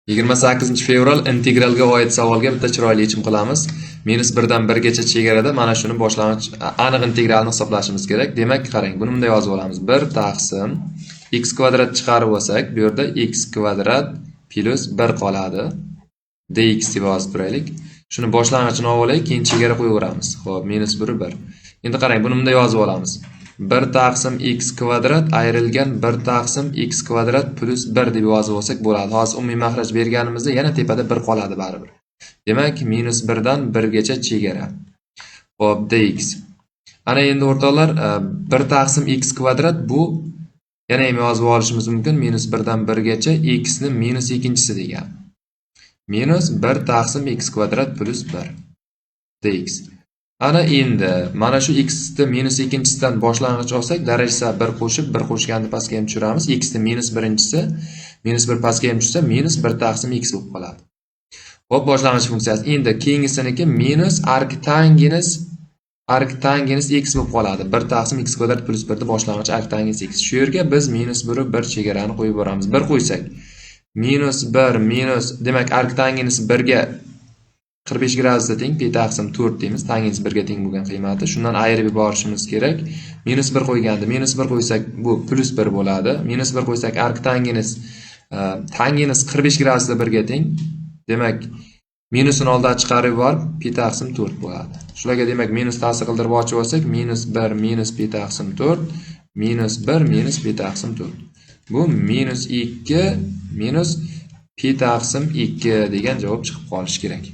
28-fevral integralga oid savolga bitta chiroyli yechim qilamiz. -1 dan 1 gacha chegarada mana shuni boshlang'ich aniq integralni hisoblashimiz kerak. Demak, qarang, buni bunday yozib olamiz. 1 taqsim x kvadrat chiqarib olsak, bu yerda x kvadrat plus 1 qoladi. dx deb yozib turaylik. Shuni boshlang'ichini olib olaylik, keyin chegara qo'yaveramiz. Xo'p, -1 1. Endi qarang, buni bunday yozib olamiz. 1 taqsim x kvadrat ayrilgan 1 taqsim x kvadrat plus 1 deb yozib olsak bo'ladi. Hozir umumiy maxraj berganimizda yana tepada 1 qoladi baribir. Demak, -1 dan 1 gacha chegara. Xo'p, dx. Ana endi o'rtoqlar, 1 taqsim x kvadrat bu yana ham yozib olishimiz mumkin. -1 dan 1 gacha x ni minus ikkinchisi degan. -1 taqsim x kvadrat plus 1 dx. Ana endi mana shu x ni minus ikkinchisidan boshlang'ich olsak, darajasi 1 qo'shib 1 qo'shganni pastga ham tushiramiz. X ni minus birinchisi -1 pastga ham tushsa -1 taqsim x bo'lib qoladi. Xo'p, boshlang'ich funksiyasi. Endi keyingisiniki minus arctangens x bo'lib qoladi. 1 taqsim x kvadrat plus 1 ni boshlang'ich arctangens x. Shu yerga biz -1 1 chegarani qo'yib boramiz. 1 qo'ysak -1 minus, demak arctangens 1 ga 45 gradusda teng, pi taqsim 4 deymiz. Tangens 1 ga teng bo'lgan qiymati. Shundan ayirib yuborishimiz kerak. -1 qo'yganda -1 qo'ysak bu plus 1 bo'ladi. -1 qo'ysak arctangens tangens 45 gradusda 1 ga teng. Demak, minusini oldiga chiqarib yuborib pi taqsim 4 bo'ladi. Shularga demak minus ta'sir qildirib ochib olsak, -1 minus pi taqsim 4 -1 minus pi taqsim 4. Bu -2 minus pi taqsim 2 degan javob chiqib qolishi kerak.